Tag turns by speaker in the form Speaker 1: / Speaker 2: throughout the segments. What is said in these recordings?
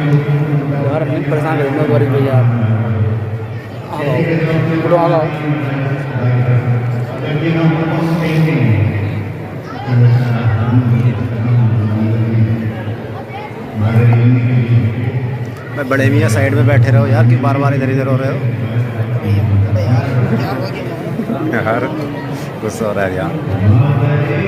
Speaker 1: यार नहीं परेशान कर दूंगा गौरी भैया आ जाओ
Speaker 2: मैं बड़े मियाँ साइड में बैठे रहो यार कि बार बार इधर इधर हो रहे हो यार गुस्सा हो रहा है यार।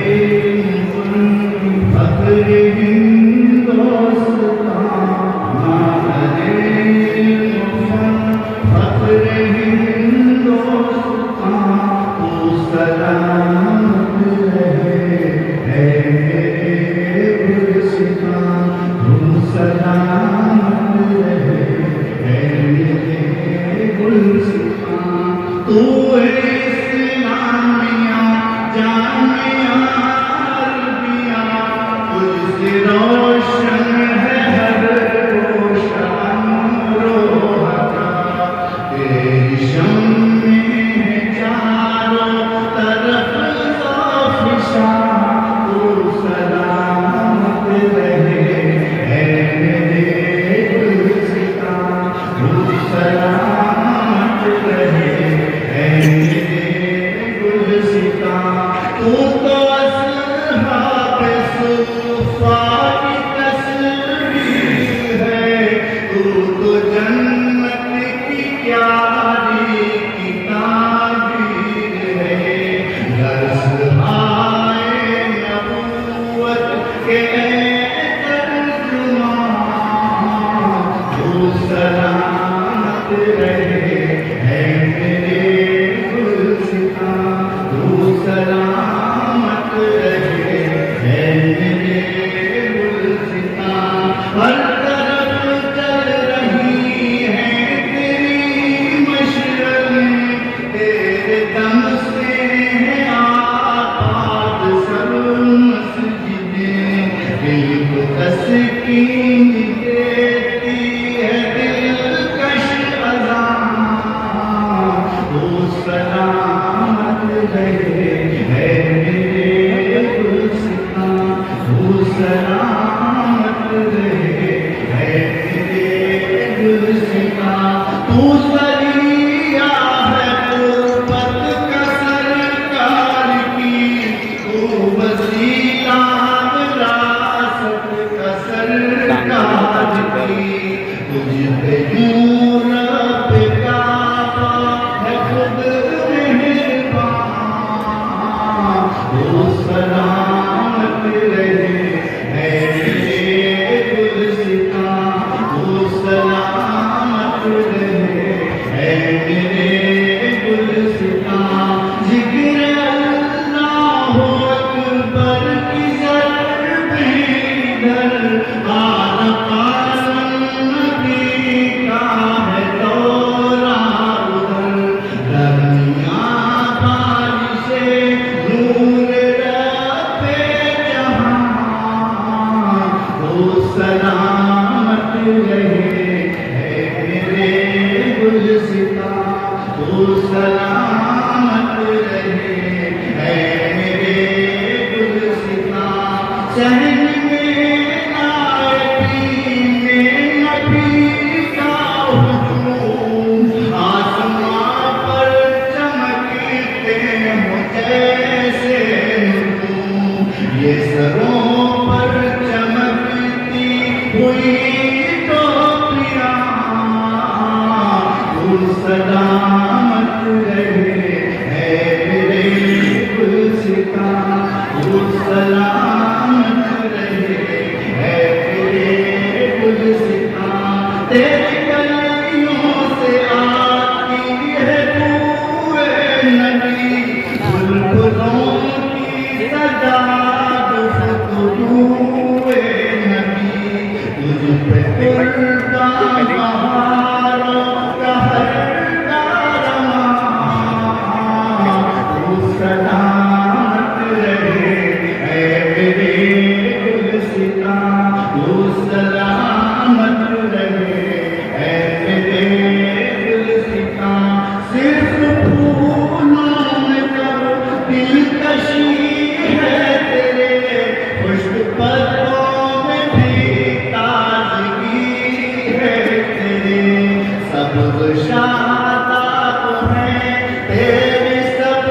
Speaker 3: सब शादाब हैं तेरी सब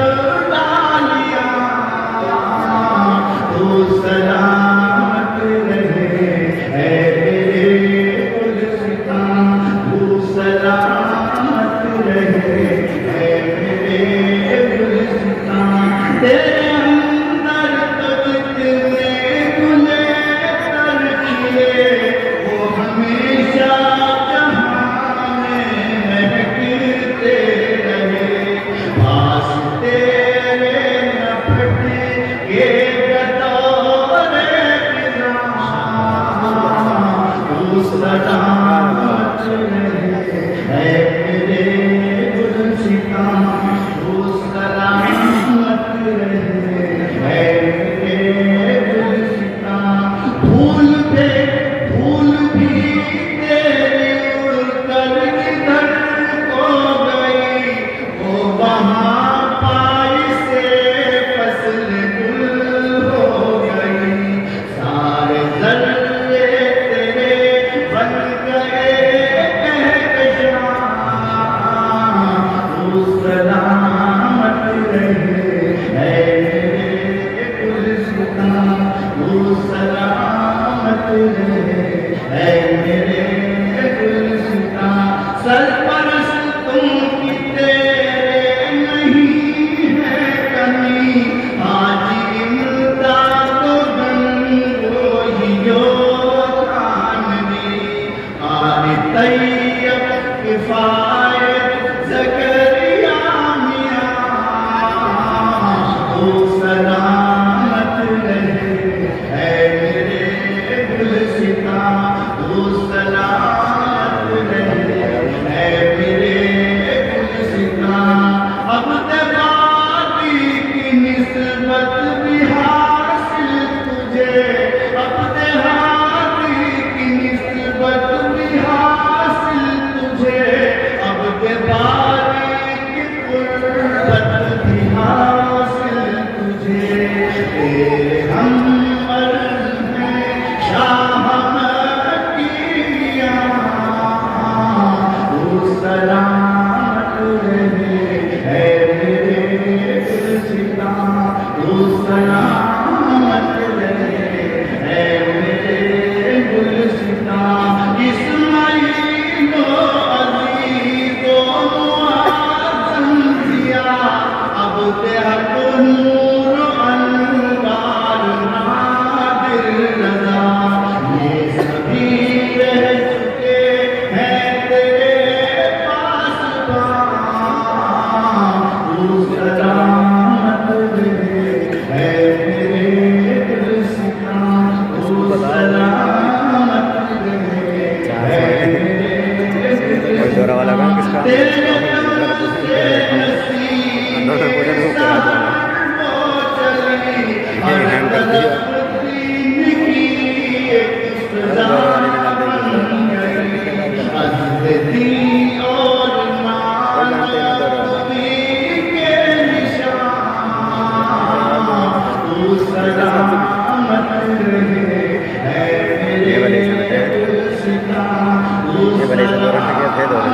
Speaker 3: डालियां, तू सलामत रहे है मेरे गुलसितां, तू सलामत रहे है मेरे गुलसितां। तेरे अंदर तो जितने गुले तर खिले वो हमेशा जहां में महकते रहे, पास तेरे न फटके बतौरे फिजा, तू सलामत रहे है मेरे गुलसितां, तू सलामत रहे है मेरे गुलसितां। फूल भी तेरी उड़कर किधर को गई, वो वहाँ पाई से फसल गुल हो गई, सारे जर्रे तेरे बन गए कहकशां, तू सलामत रहे है मेरे गुलसितां, तू सलामत रहे है मेरे गुलसितां। सरपरस्त तुम की तेरे नहीं है कमी, आज इमदाद तो गंगोहियो खानवी, आने तैयब किफायत ज़करिया मियां, तू सलामत रहे है मेरे गुलसितां, तू सलामत रहे है मेरे गुलसितां। अब तेरी की निस्बत भी हासिल तुझे, अब तेरी की निस्बत भी हासिल तुझे, अब तेरी की कुर्बत भी हासिल तुझे। तेरे हम अर्ज़ हैं शाह मकीया, तू सलामत रहे है मेरे गुलसितां, तू सलामत रहे है मेरे गुलसितां। इस्माईल अज़ीज़ो मुआज़्ज़म दिया, अब तेहक नूर अनवार नादिर रज़ा, ये सभी रह चुके हैं तेरे पासबां, तू सलामत रहे है मेरे गुलसितां, तू सलामत रहे है मेरे
Speaker 2: जोरा वाला गाना किसका?
Speaker 3: तेरे नाम से
Speaker 2: अंदर से पूजा नहीं किया था। ये हैंग कर दिया। ये वाले से बताया, ये वाले से दौरा किया थे दौरा।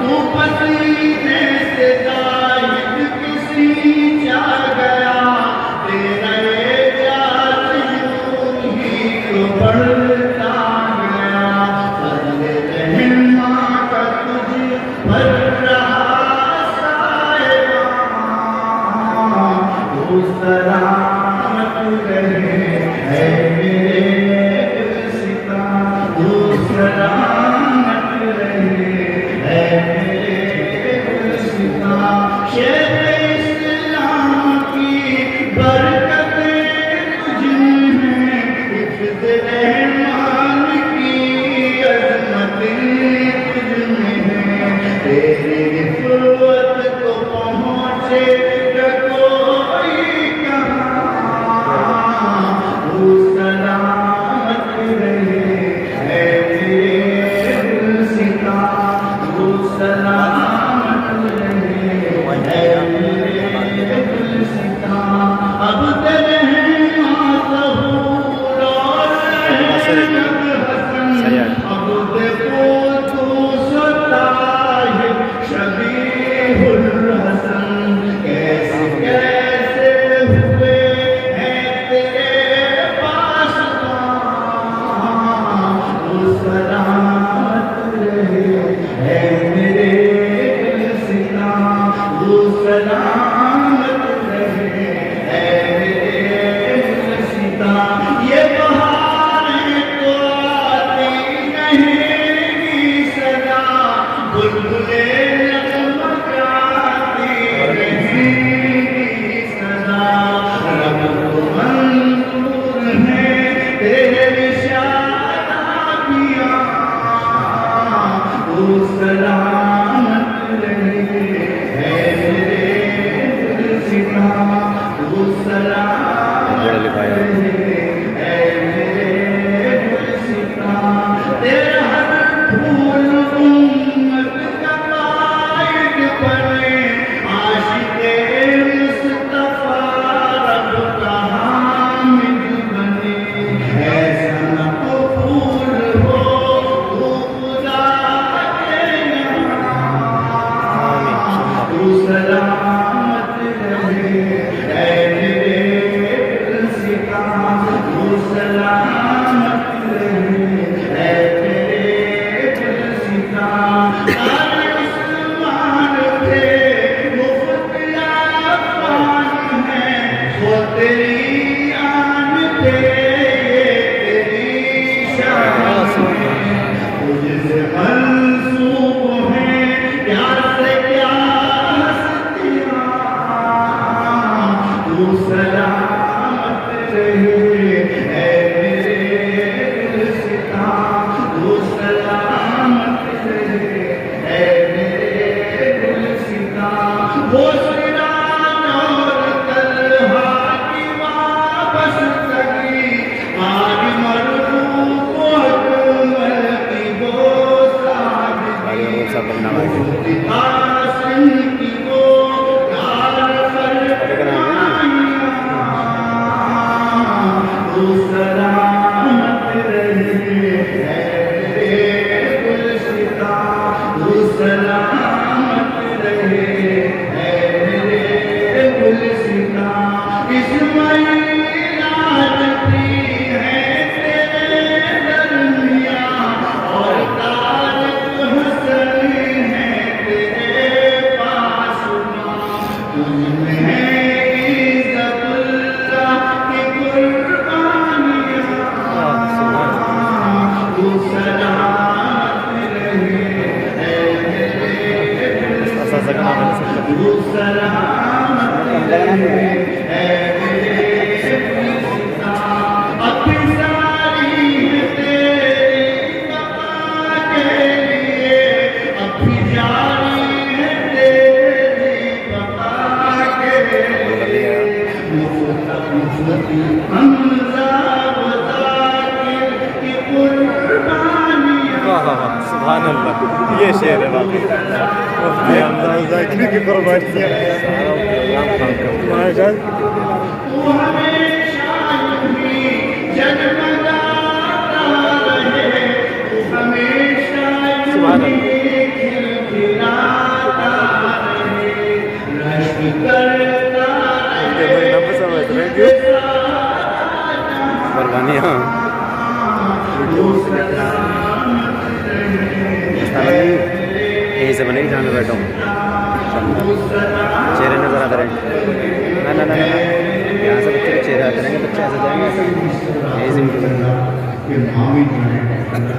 Speaker 3: तू पसीने से जाहिद किसी जा गया, तेरा एजाज यूं ही तो बढ़ता गया, फज़्ल रहमा का तुझ पर रहा साया, तू सलामत रहे है मेरे गुलसितां, तेरी शादियां वो सलामत रहे है मेरे गुलसिता वो सलामत रहे है मेरे गुलसिता तेरा हर फूल उम्मत का कायद बने आशिक़े मुस्तफ़ा रब का हामिद बने ऐसा न तो फूल हो तू खुदा के यहाँ तू सलामत रहे ऐ मेरे गुलसिता तू सलामत रहे ऐ मेरे गुलसिता सारे उस्मान थे मुफ्त याफान है वो तेरी आन थे ये तेरी शान है तुझसे मंसूब है प्यार से क्या हस्तियां तू सलामत रहे ऐ मेरे गुलसिता तू सलामत रहे ऐ मेरे गुलसिता वो सिराज और तलहा की वापस लगी आज मरहूम को अकमल की वो सादगी कासिम की वो कार पर तू सलामत रहे ऐ मेरे गुलसिता तू सलामत रहे ऐ मेरे गुलसिता इस्माइल आजती है तेरे दरमियाँ और तारक हसन है तेरे पास तुझमें है इज़्ज़तुल्लाह की कुर्बानियाँ तू सलामत रहे ऐ मेरे गुलसिता तू सलामत रहे ऐ मेरे गुलसिता अभी सारी है तेरी बका के लिए अभी जारी है तेरी बका के लिए हमजा वज़ाकिर की कुर्बानियाँ
Speaker 4: सुभान अल्लाह ये शेर है वाकई मुफ्ती हमजा ज़ाकिर की कुर्बानियाँ माशाअल्लाह
Speaker 3: तू हमेशा यूं जगमगाता रहे तू हमेशा यूं खिलखिलाता रहे रश्क करता
Speaker 4: भाई नंबर समझ रहे हैं क्यों
Speaker 2: कुर्बानियाँ
Speaker 3: तू सलामत रहे
Speaker 2: यहीं से बनेगी जहाँ मैं बैठा हूँ चेहरे नज़र आते रहेंगे ना ना ना ना ना यहाँ से बच्चे के चेहरे आते रहेंगे बच्चे ऐसे जाएंगे ऐसे यहीं से उनके बनेंगे
Speaker 3: कि मामी जो है हमारे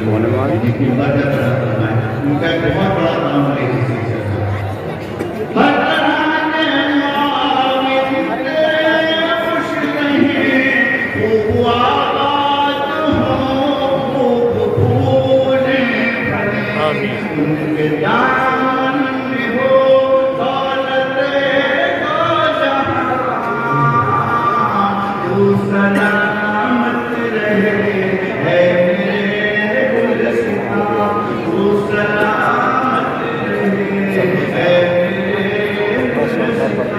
Speaker 2: कौन है मामी?
Speaker 3: जितनी मदद करना है उनका एक बहुत बड़ा काम है इसी चीज़ का हर तरह के मामी तेरे खुश रहे वो आबाद हो खूब फूले भरे उनके दामन में हो दौलत दो जहां तू सलामत रहे है मेरे गुलसिता तू सलामत रहे है मेरे गुलसिता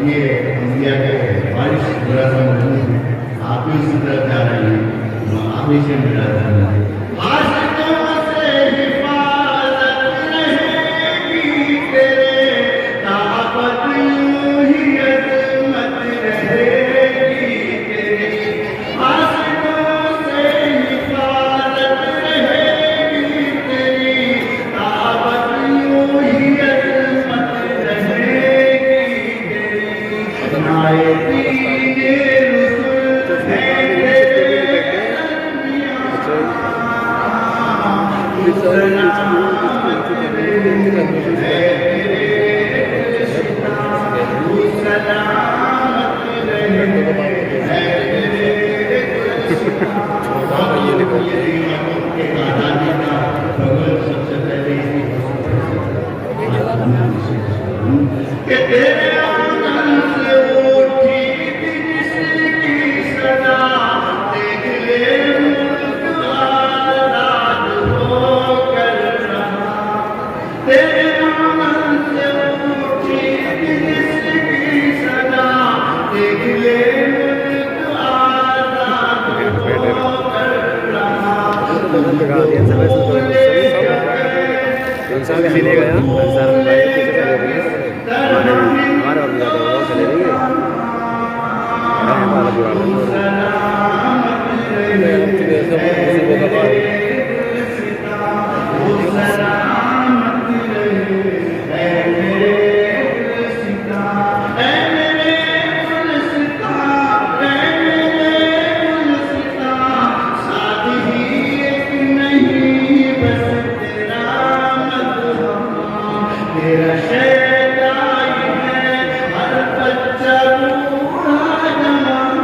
Speaker 3: ये इंडिया के बारिश बुरा सा मौसम है आप भी इसी तरफ जा रहे हैं आप ही से मिला रहे हैं आशिकों से हिफाजत रहेगी तेरे ताबत यूं ही अज़मत रहेगी तेरी आशिकों से हिफाजत रहेगी तेरी ताबत यूं ही अज़मत रहेगी तेरी नाए दीने रुसूल है तेरे दरमियाँ
Speaker 1: ये लिख रखे
Speaker 3: कि तेरे आंगन से उठी जिसकी सदा देख ले मुल्क आजाद होकर रहा तेरे आंगन से उठी जिसकी सदा देख ले मुल्क आजाद होकर रहा
Speaker 2: किसी ने गया सर भाई पीछे चले गए हमारे और ज़्यादा वो चले गए वाला बुरा
Speaker 3: तेरा शैताई है हर बच्चा बूढ़ा जवान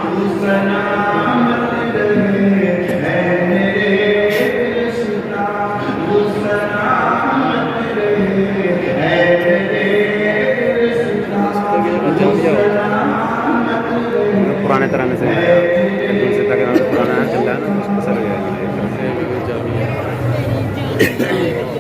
Speaker 3: तू सलामत रहे है मेरे रिश्ता तू सलामत रहे है मेरे रिश्ता तू सलामत रहे
Speaker 2: पुराने तरह से दूसरे तक पुराना चल रहा है ना उसको सर गया